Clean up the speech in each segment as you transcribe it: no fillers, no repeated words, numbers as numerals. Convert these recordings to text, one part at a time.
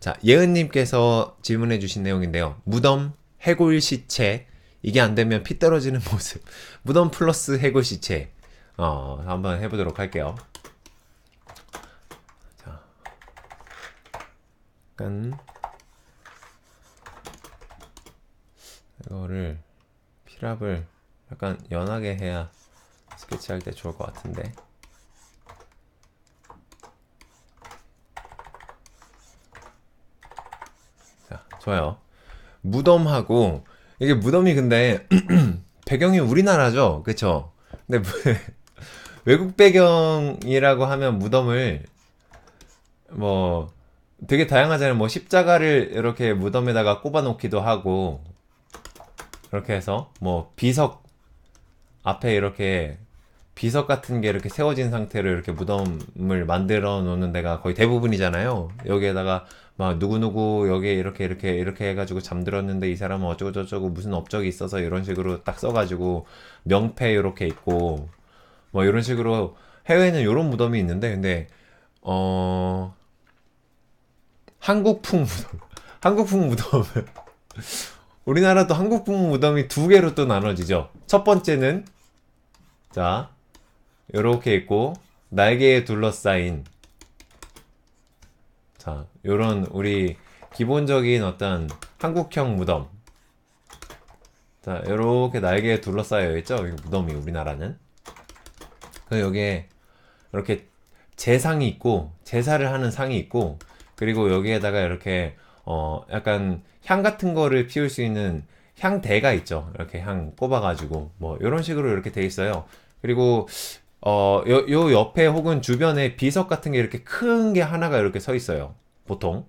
자, 예은님께서 질문해 주신 내용인데요. 무덤, 해골 시체, 이게 안 되면 피 떨어지는 모습. 무덤 플러스 해골 시체. 한번 해보도록 할게요. 자, 약간, 이거를, 피랍을 약간 연하게 해야 스케치할 때 좋을 것 같은데. 자, 좋아요. 무덤하고, 이게 무덤이 근데, 배경이 우리나라죠? 그쵸? 근데 외국 배경이라고 하면 무덤을 뭐 되게 다양하잖아요. 뭐 십자가를 이렇게 무덤에다가 꼽아 놓기도 하고 이렇게 해서 뭐 비석 앞에 이렇게 비석 같은 게 이렇게 세워진 상태로 이렇게 무덤을 만들어 놓는 데가 거의 대부분이잖아요. 여기에다가 막 누구누구 여기에 이렇게 해가지고 잠들었는데 이 사람은 어쩌고 저쩌고 무슨 업적이 있어서 이런 식으로 딱 써가지고 명패 이렇게 있고 뭐 이런 식으로 해외에는 이런 무덤이 있는데 근데 어 한국풍 무덤 한국풍 무덤 우리나라도 한국풍 무덤이 두 개로 또 나눠지죠. 첫 번째는 자 요렇게 있고 날개에 둘러싸인 자 요런 우리 기본적인 어떤 한국형 무덤 자 요렇게 날개에 둘러싸여 있죠. 무덤이 우리나라는 그 여기에 이렇게 제상이 있고 제사를 하는 상이 있고 그리고 여기에다가 이렇게 약간 향 같은 거를 피울 수 있는 향대가 있죠. 이렇게 향 꼽아가지고 뭐 이런 식으로 이렇게 돼 있어요. 그리고 요 옆에 혹은 주변에 비석 같은 게 이렇게 큰 게 하나가 이렇게 서 있어요. 보통.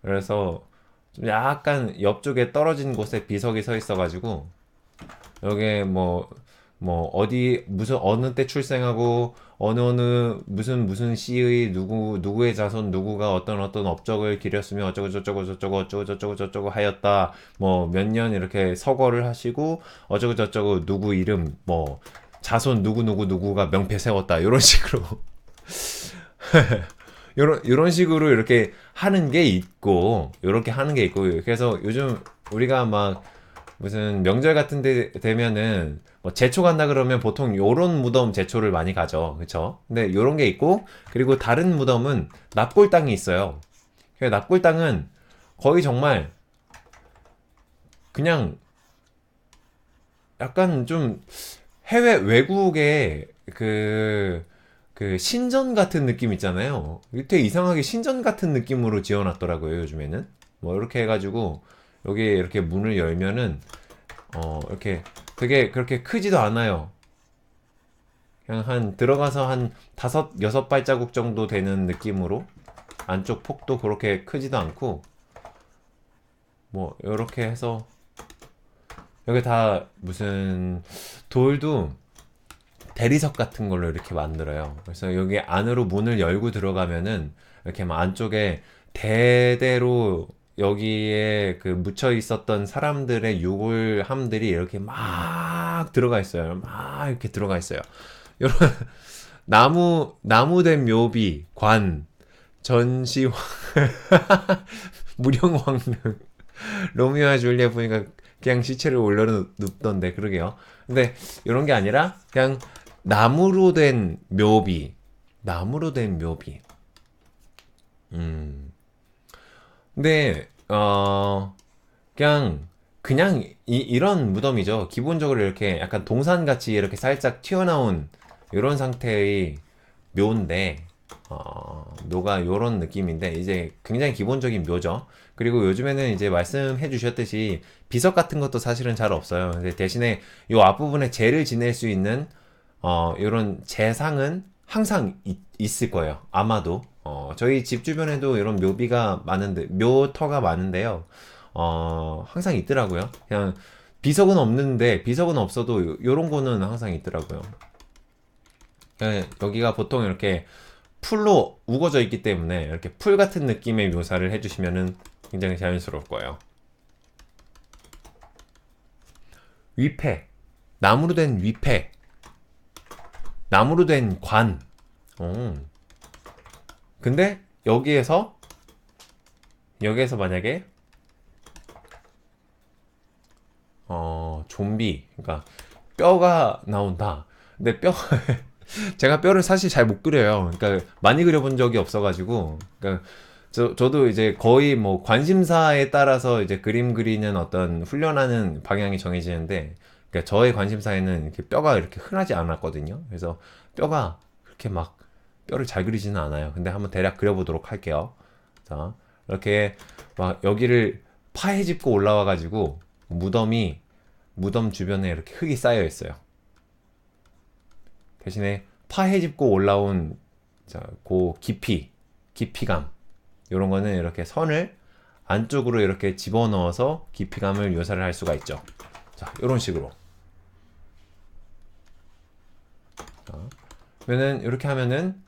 그래서 좀 약간 옆쪽에 떨어진 곳에 비석이 서 있어가지고 여기에 뭐 어디 무슨 어느 때 출생하고 어느 무슨 씨의 누구의 자손 누구가 어떤 업적을 기렸으며 어쩌고 저쩌고 저쩌고 어쩌고 저쩌고 저쩌고 하였다 뭐 몇 년 이렇게 서거를 하시고 어쩌고 저쩌고 누구 이름 뭐 자손 누구가 명패 세웠다 이런 식으로 요런 식으로 이렇게 하는 게 있고 요렇게 하는 게 있고 그래서 요즘 우리가 막 무슨 명절 같은 데 되면은 뭐 제초 간다 그러면 보통 요런 무덤 제초를 많이 가죠. 그쵸? 근데 요런 게 있고 그리고 다른 무덤은 납골당이 있어요. 그 납골당은 거의 정말 그냥 약간 좀 해외 외국의 그 신전 같은 느낌 있잖아요. 되게 이상하게 신전 같은 느낌으로 지어놨더라고요, 요즘에는. 뭐 이렇게 해가지고 여기에 이렇게 문을 열면은 이렇게 되게 그렇게 크지도 않아요. 그냥 한 들어가서 한 다섯 여섯 발자국 정도 되는 느낌으로 안쪽 폭도 그렇게 크지도 않고 뭐 이렇게 해서 여기 다 무슨 돌도 대리석 같은 걸로 이렇게 만들어요. 그래서 여기 안으로 문을 열고 들어가면은 이렇게 막 안쪽에 대대로 여기에 그 묻혀 있었던 사람들의 유골함들이 이렇게 막 들어가 있어요. 막 이렇게 들어가 있어요. 이런 나무된 묘비, 관, 전시황, 무령왕릉, 로미오와 줄리엣 보니까 그냥 시체를 올려놓던데 그러게요. 근데 이런 게 아니라 그냥 나무로 된 묘비, 나무로 된 묘비. 근데 그냥 이런 무덤이죠. 기본적으로 이렇게 약간 동산같이 이렇게 살짝 튀어나온 이런 상태의 묘인데 묘가 요런 느낌인데 이제 굉장히 기본적인 묘죠. 그리고 요즘에는 이제 말씀해 주셨듯이 비석 같은 것도 사실은 잘 없어요. 근데 대신에 요 앞부분에 재를 지낼 수 있는 요런 재상은 항상 있을 거예요. 아마도 저희 집 주변에도 이런 묘비가 많은데 묘터가 많은데요. 항상 있더라고요. 그냥 비석은 없는데 비석은 없어도 요런 거는 항상 있더라고요. 여기가 보통 이렇게 풀로 우거져 있기 때문에 이렇게 풀 같은 느낌의 묘사를 해주시면은 굉장히 자연스러울 거예요. 위패, 나무로 된 위패, 나무로 된 관. 근데 여기에서 여기에서 만약에 좀비, 그러니까 뼈가 나온다. 근데 제가 뼈를 사실 잘 못 그려요. 그러니까 많이 그려본 적이 없어가지고, 그러니까 저도 이제 거의 뭐 관심사에 따라서 이제 그림 그리는 어떤 훈련하는 방향이 정해지는데, 그러니까 저의 관심사에는 이렇게 뼈가 이렇게 흔하지 않았거든요. 그래서 뼈가 그렇게 막 뼈를 잘 그리지는 않아요. 근데 한번 대략 그려보도록 할게요. 자, 이렇게 막 여기를 파헤집고 올라와가지고 무덤 주변에 이렇게 흙이 쌓여 있어요. 대신에 파헤집고 올라온 그 깊이감 이런 거는 이렇게 선을 안쪽으로 이렇게 집어넣어서 깊이감을 묘사를 할 수가 있죠. 자, 이런 식으로. 자, 그러면은 이렇게 하면은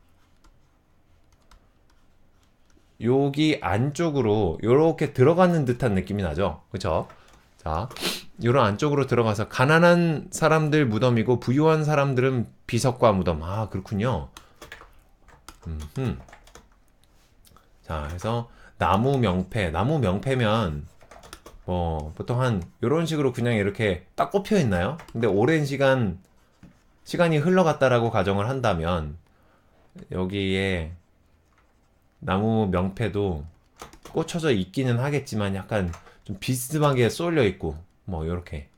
여기 안쪽으로 이렇게 들어가는 듯한 느낌이 나죠. 그쵸? 자, 이런 안쪽으로 들어가서 가난한 사람들 무덤이고 부유한 사람들은 비석과 무덤. 아, 그렇군요. 자, 그래서 나무 명패면 뭐 보통 한 이런 식으로 그냥 이렇게 딱 꼽혀 있나요? 근데 오랜 시간이 흘러갔다라고 가정을 한다면 여기에 나무 명패도 꽂혀져 있기는 하겠지만 약간 좀 비스듬하게 쏠려 있고 뭐 요렇게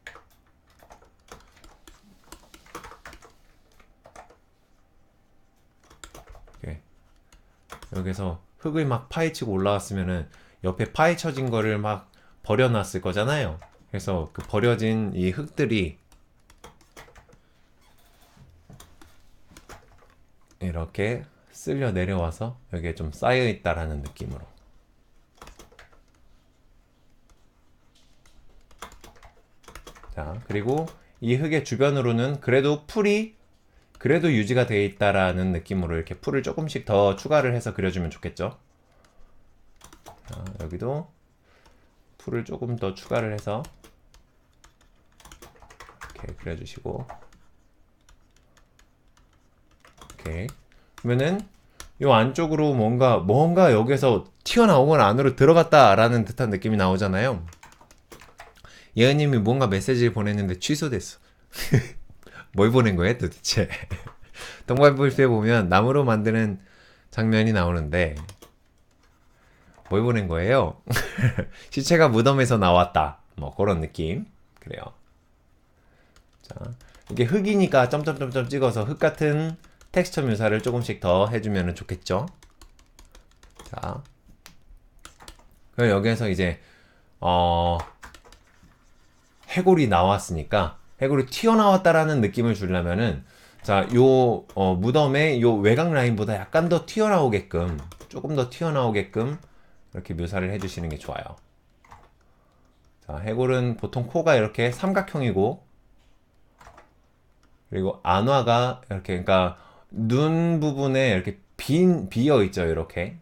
여기서 흙을 막 파헤치고 올라왔으면은 옆에 파헤쳐진 거를 막 버려놨을 거잖아요. 그래서 그 버려진 이 흙들이 이렇게 쓸려 내려와서 여기에 좀 쌓여 있다라는 느낌으로. 자, 그리고 이 흙의 주변으로는 그래도 유지가 되어 있다라는 느낌으로 이렇게 풀을 조금씩 더 추가를 해서 그려주면 좋겠죠. 자, 여기도 풀을 조금 더 추가를 해서 이렇게 그려주시고, 오케이. 그러면은 요 안쪽으로 뭔가 여기서 튀어나오거나 안으로 들어갔다라는 듯한 느낌이 나오잖아요. 예은님이 뭔가 메시지를 보냈는데 취소됐어. 뭘 보낸 거예요 도대체? 동방불패 보면 나무로 만드는 장면이 나오는데 뭘 보낸 거예요? 시체가 무덤에서 나왔다. 뭐 그런 느낌. 그래요. 자, 이게 흙이니까 점점점점 찍어서 흙 같은 텍스처 묘사를 조금씩 더 해주면 좋겠죠. 자, 그럼 여기에서 이제 해골이 나왔으니까 해골이 튀어나왔다라는 느낌을 주려면은 자, 무덤의 요 외곽 라인보다 약간 더 튀어나오게끔 조금 더 튀어나오게끔 이렇게 묘사를 해주시는 게 좋아요. 자, 해골은 보통 코가 이렇게 삼각형이고 그리고 안화가 이렇게 그러니까 눈 부분에 이렇게 비어 있죠. 이렇게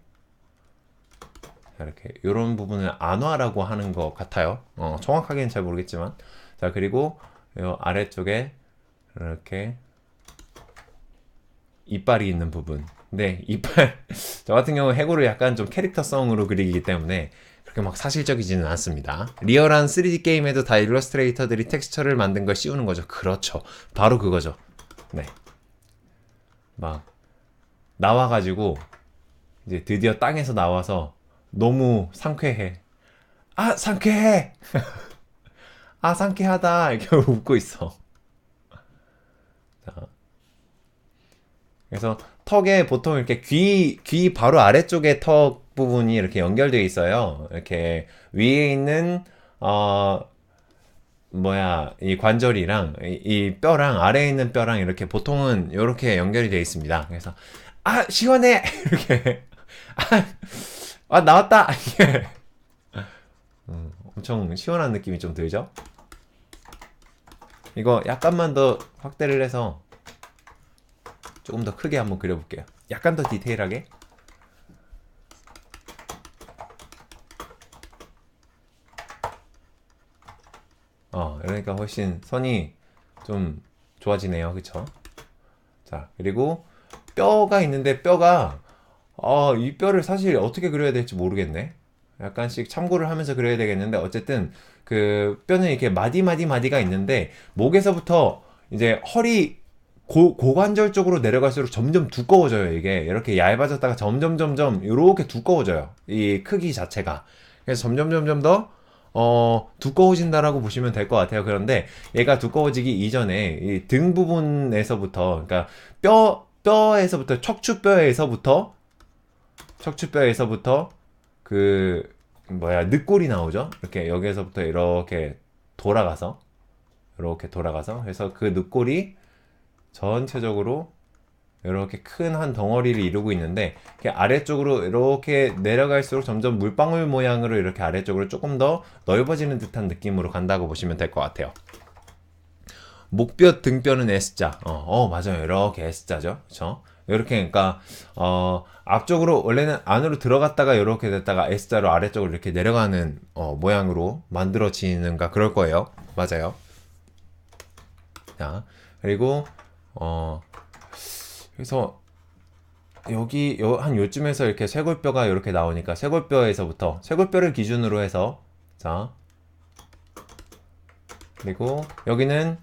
이런 부분을 안화라고 하는 것 같아요. 정확하게는 잘 모르겠지만 자, 그리고 요 아래쪽에 이렇게 이빨이 있는 부분. 근데 저 같은 경우 해골을 약간 좀 캐릭터성으로 그리기 때문에 그렇게 막 사실적이지는 않습니다. 리얼한 3D 게임에도 다 일러스트레이터들이 텍스처를 만든 걸 씌우는 거죠. 그렇죠. 바로 그거죠. 네. 막 나와가지고 이제 드디어 땅에서 나와서 너무 상쾌해. 아, 상쾌해! 아, 상쾌하다! 이렇게 웃고 있어. 자. 그래서 턱에 보통 이렇게 귀 바로 아래쪽에 턱 부분이 이렇게 연결되어 있어요. 이렇게 위에 있는, 이 관절이랑 이 뼈랑 아래에 있는 뼈랑 이렇게 보통은 이렇게 연결이 되어 있습니다. 그래서, 아, 시원해! 이렇게. 나왔다! 이게. 엄청 시원한 느낌이 좀 들죠? 이거 약간만 더 확대를 해서 조금 더 크게 한번 그려볼게요. 약간 더 디테일하게. 그러니까 훨씬 선이 좀 좋아지네요. 그쵸? 자, 그리고 뼈가 있는데 이 뼈를 사실 어떻게 그려야 될지 모르겠네. 약간씩 참고를 하면서 그려야 되겠는데, 어쨌든 그 뼈는 이렇게 마디가 있는데, 목에서부터 이제 허리 고관절 쪽으로 내려갈수록 점점 두꺼워져요. 이게 이렇게 얇아졌다가 점점 이렇게 두꺼워져요. 이 크기 자체가. 그래서 점점 더 두꺼워진다라고 보시면 될 것 같아요. 그런데 얘가 두꺼워지기 이전에 이 등 부분에서부터, 그러니까 뼈에서부터, 척추뼈에서부터 그 늑골이 나오죠. 이렇게 여기에서부터 이렇게 돌아가서 해서 그 늑골이 전체적으로 이렇게 큰 한 덩어리를 이루고 있는데, 아래쪽으로 이렇게 내려갈수록 점점 물방울 모양으로 이렇게 아래쪽으로 조금 더 넓어지는 듯한 느낌으로 간다고 보시면 될 것 같아요. 목뼈, 등뼈는 S자. 맞아요. 이렇게 S자죠. 그쵸? 이렇게, 그러니까, 앞쪽으로, 원래는 안으로 들어갔다가 이렇게 됐다가 S자로 아래쪽으로 이렇게 내려가는, 모양으로 만들어지는가 그럴 거예요. 맞아요. 자, 그리고, 그래서, 한 요쯤에서 이렇게 쇄골뼈가 이렇게 나오니까, 쇄골뼈를 기준으로 해서, 자, 그리고 여기는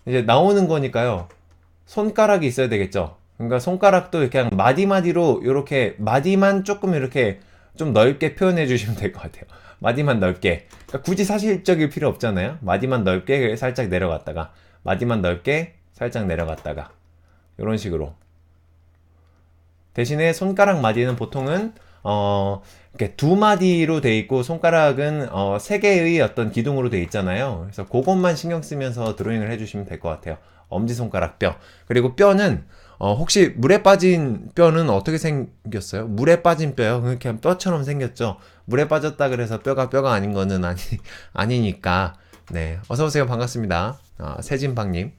이제 나오는 거니까요. 손가락이 있어야 되겠죠. 그러니까 손가락도 그냥 마디마디로 이렇게 마디만 조금 이렇게 좀 넓게 표현해 주시면 될 것 같아요. 마디만 넓게. 그러니까 굳이 사실적일 필요 없잖아요. 마디만 넓게 살짝 내려갔다가, 마디만 넓게 살짝 내려갔다가, 이런 식으로. 대신에 손가락 마디는 보통은 이렇게 두 마디로 돼 있고, 손가락은 세 개의 어떤 기둥으로 돼 있잖아요. 그래서 그것만 신경 쓰면서 드로잉을 해주시면 될 것 같아요. 엄지손가락 뼈. 그리고 뼈는 혹시 물에 빠진 뼈는 어떻게 생겼어요? 물에 빠진 뼈요? 그냥 뼈처럼 생겼죠. 물에 빠졌다 그래서 뼈가 아닌 거는 아니니까. 네, 어서 오세요. 반갑습니다. 세진방님.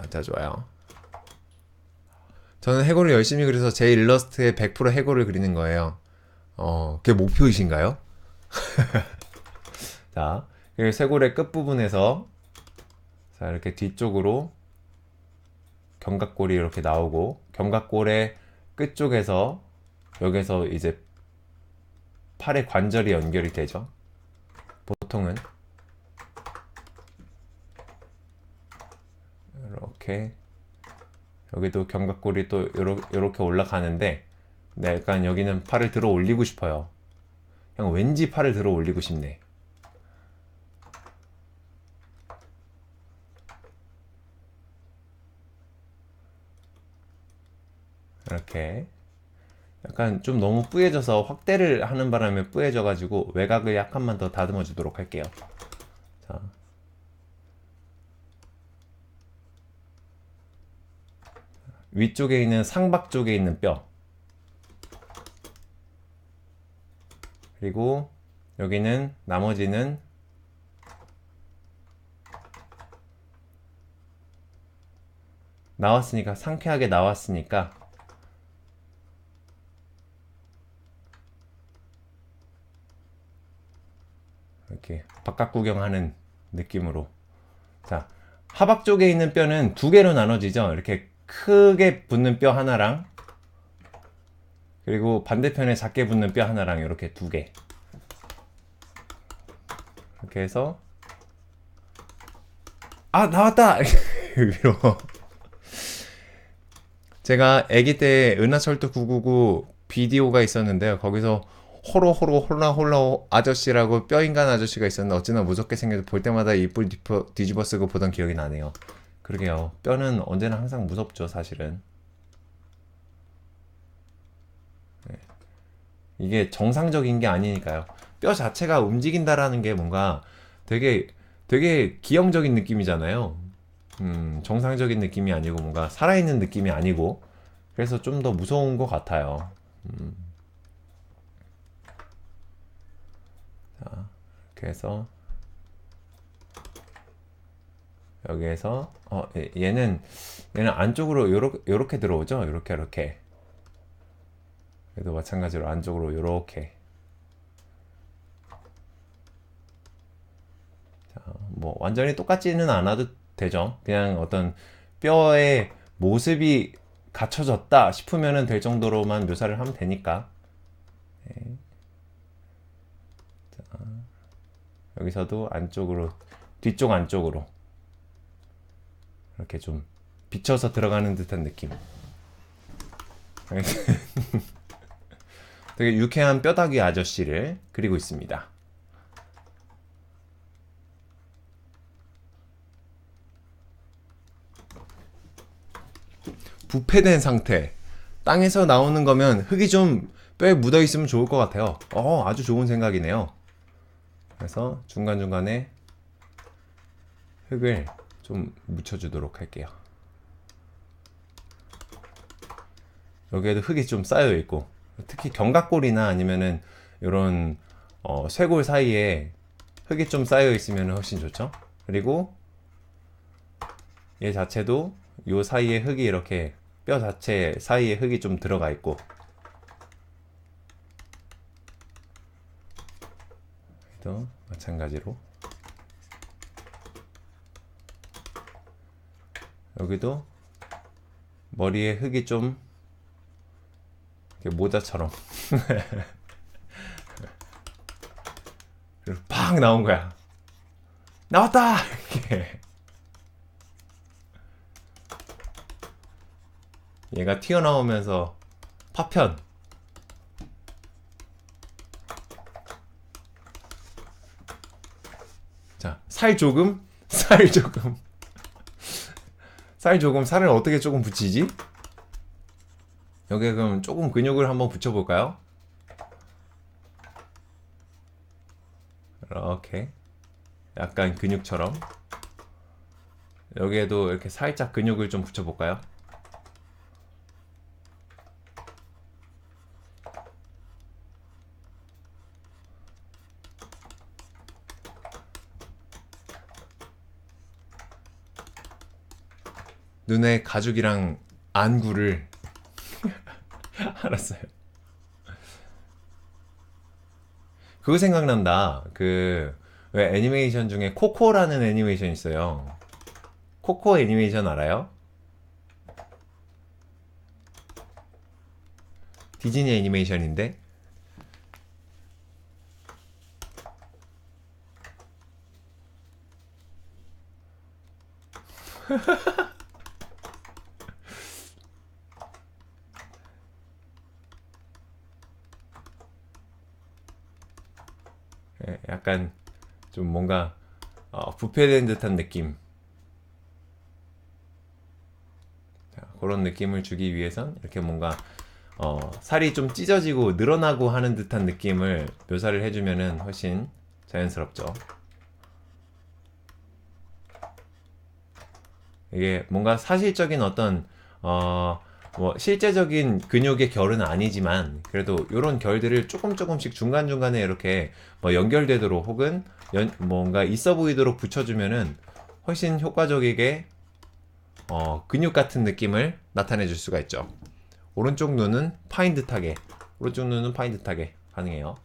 자, 좋아요. 저는 해골을 열심히 그려서 제 일러스트에 100% 해골을 그리는 거예요. 그게 목표이신가요? 자, 그리고 쇄골의 끝부분에서, 자, 이렇게 뒤쪽으로 견갑골이 이렇게 나오고, 견갑골의 끝쪽에서, 여기서 이제 팔의 관절이 연결이 되죠. 보통은. 이렇게. 여기도 견갑골이 또 요렇게 올라가는데, 네, 약간 여기는 팔을 들어 올리고 싶어요. 그냥 왠지 팔을 들어 올리고 싶네. 이렇게 약간 좀 너무 뿌얘져서 확대를 하는 바람에 뿌얘져가지고 외곽을 약간만 더 다듬어 주도록 할게요. 자. 위쪽에 있는 상박 쪽에 있는 뼈, 그리고 여기는 나머지는 나왔으니까, 상쾌하게 나왔으니까 이렇게 바깥 구경하는 느낌으로. 자, 하박 쪽에 있는 뼈는 두 개로 나눠지죠. 이렇게 크게 붙는 뼈 하나랑, 그리고 반대편에 작게 붙는 뼈 하나랑, 이렇게 두 개. 이렇게 해서, 나왔다! 위로. 제가 아기 때 은하철도 999 비디오가 있었는데요. 거기서 호로호로 홀라홀라 아저씨라고 뼈인간 아저씨가 있었는데, 어찌나 무섭게 생겨서 볼 때마다 이불 뒤집어 쓰고 보던 기억이 나네요. 그러게요. 뼈는 언제나 항상 무섭죠, 사실은. 네. 이게 정상적인 게 아니니까요. 뼈 자체가 움직인다라는 게 뭔가 되게 기형적인 느낌이잖아요. 정상적인 느낌이 아니고 뭔가 살아있는 느낌이 아니고, 그래서 좀 더 무서운 것 같아요. 자, 이렇게 해서 여기에서 얘는 안쪽으로 요렇게 들어오죠. 요렇게 얘도 마찬가지로 안쪽으로 요렇게. 자, 뭐 완전히 똑같지는 않아도 되죠. 그냥 어떤 뼈의 모습이 갖춰졌다 싶으면은 될 정도로만 묘사를 하면 되니까. 자, 여기서도 안쪽으로, 뒤쪽 안쪽으로 이렇게 좀 비쳐서 들어가는 듯한 느낌. 되게 유쾌한 뼈다귀 아저씨를 그리고 있습니다. 부패된 상태. 땅에서 나오는 거면 흙이 좀 뼈에 묻어 있으면 좋을 것 같아요. 아주 좋은 생각이네요. 그래서 중간중간에 흙을 좀 묻혀주도록 할게요. 여기에도 흙이 좀 쌓여 있고, 특히 견갑골이나 아니면은 이런 쇄골 사이에 흙이 좀 쌓여 있으면 훨씬 좋죠. 그리고 얘 자체도 요 사이에 흙이 이렇게 뼈 자체 사이에 흙이 좀 들어가 있고, 또 마찬가지로 여기도 머리에 흙이 좀 이렇게 모자처럼 그리고 팍 나온 거야. 나왔다! 이렇게. 얘가 튀어나오면서 파편. 자, 살 조금? 살 조금. 살 조금, 살을 어떻게 조금 붙이지? 여기에 그럼 조금 근육을 한번 붙여볼까요? 이렇게. 약간 근육처럼. 여기에도 이렇게 살짝 근육을 좀 붙여볼까요? 눈에 가죽이랑 안구를 알았어요. 그거 생각난다. 왜 애니메이션 중에 코코라는 애니메이션 있어요. 코코 애니메이션 알아요? 디즈니 애니메이션인데 약간 좀 뭔가 부패된 듯한 느낌. 자, 그런 느낌을 주기 위해선 이렇게 뭔가 살이 좀 찢어지고 늘어나고 하는 듯한 느낌을 묘사를 해주면은 훨씬 자연스럽죠. 이게 뭔가 사실적인 어떤 뭐 실제적인 근육의 결은 아니지만 그래도 이런 결들을 조금씩 중간중간에 이렇게 뭐 연결되도록 혹은 뭔가 있어 보이도록 붙여주면은 훨씬 효과적이게 근육 같은 느낌을 나타내 줄 수가 있죠. 오른쪽 눈은 파인 듯하게 가능해요.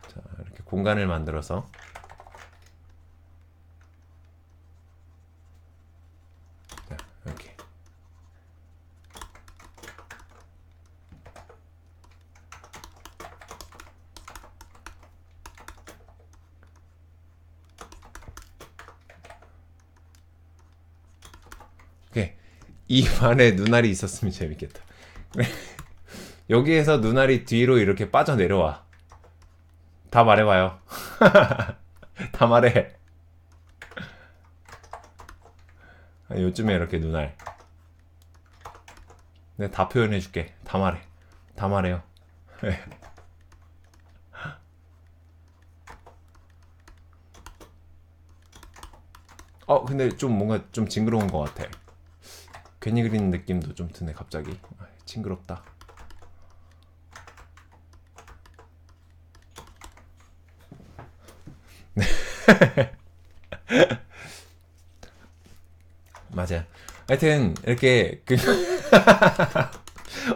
자, 이렇게 공간을 만들어서 자, 이렇게 입 안에 눈알이 있었으면 재밌겠다. 여기에서 눈알이 뒤로 이렇게 빠져내려와. 다 말해봐요. 다 말해. 요즘에 이렇게 눈알. 내가 다 표현해줄게. 다 말해. 다 말해요. 근데 좀 뭔가 좀 징그러운 것 같아. 괜히 그리는 느낌도 좀 드네 갑자기. 징그럽다. 맞아. 하여튼 이렇게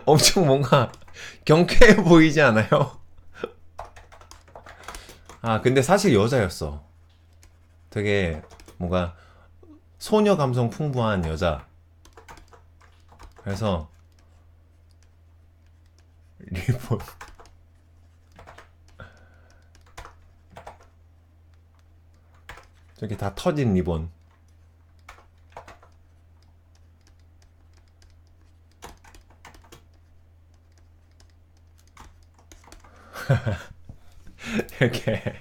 엄청 뭔가 경쾌해 보이지 않아요? 근데 사실 여자였어. 되게 뭔가 소녀 감성 풍부한 여자. 그래서 리본 저기 다 터진 리본. 이렇게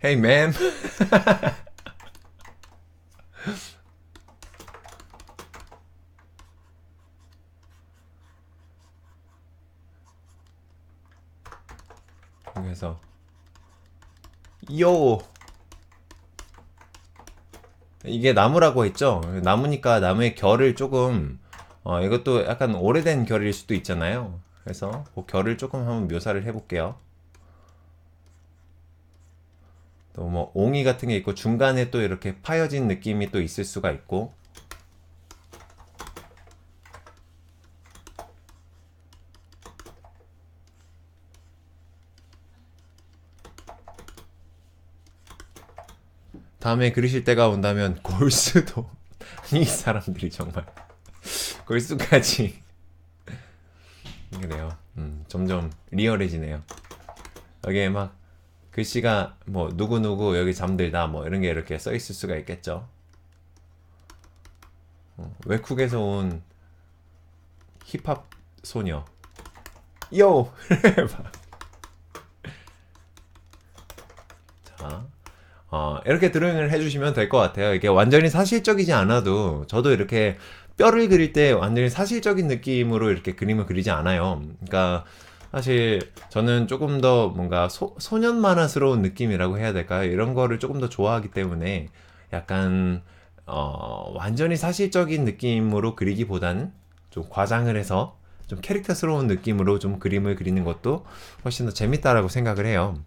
Hey man. 그래서 요 이게 나무라고 했죠. 나무니까 나무의 결을 조금 이것도 약간 오래된 결일 수도 있잖아요. 그래서 그 결을 조금 한번 묘사를 해볼게요. 또 뭐 옹이 같은 게 있고 중간에 또 이렇게 파여진 느낌이 또 있을 수가 있고. 다음에 그리실 때가 온다면 골수도 이 사람들이 정말 골수까지 그래요. 점점 리얼해지네요. 여기에 막 글씨가 뭐 누구누구 여기 잠들다 뭐 이런 게 이렇게 써 있을 수가 있겠죠. 외국에서 온 힙합 소녀 요. 자, 이렇게 드로잉을 해주시면 될 것 같아요. 이게 완전히 사실적이지 않아도 저도 이렇게 뼈를 그릴 때 완전히 사실적인 느낌으로 이렇게 그림을 그리지 않아요. 그러니까 사실 저는 조금 더 뭔가 소년 만화스러운 느낌이라고 해야 될까요? 이런 거를 조금 더 좋아하기 때문에 약간 완전히 사실적인 느낌으로 그리기보다는 좀 과장을 해서 좀 캐릭터스러운 느낌으로 좀 그림을 그리는 것도 훨씬 더 재밌다라고 생각을 해요.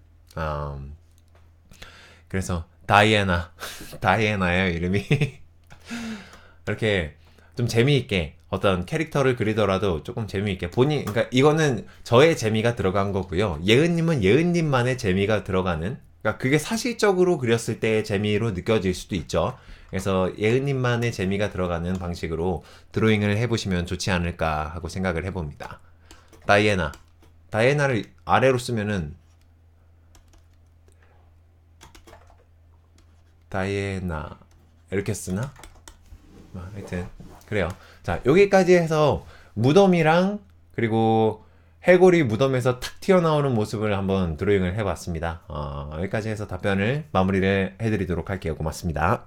그래서 다이애나 다이애나예요 이름이. 이렇게 좀 재미있게 어떤 캐릭터를 그리더라도 조금 재미있게 그러니까 이거는 저의 재미가 들어간 거고요. 예은님은 예은님만의 재미가 들어가는, 그러니까 그게 사실적으로 그렸을 때의 재미로 느껴질 수도 있죠. 그래서 예은님만의 재미가 들어가는 방식으로 드로잉을 해보시면 좋지 않을까 하고 생각을 해봅니다. 다이애나를 아래로 쓰면은 다이애나 이렇게 쓰나? 하여튼 그래요. 자, 여기까지 해서 무덤이랑 그리고 해골이 무덤에서 탁 튀어나오는 모습을 한번 드로잉을 해봤습니다. 여기까지 해서 답변을 마무리를 해드리도록 할게요. 고맙습니다.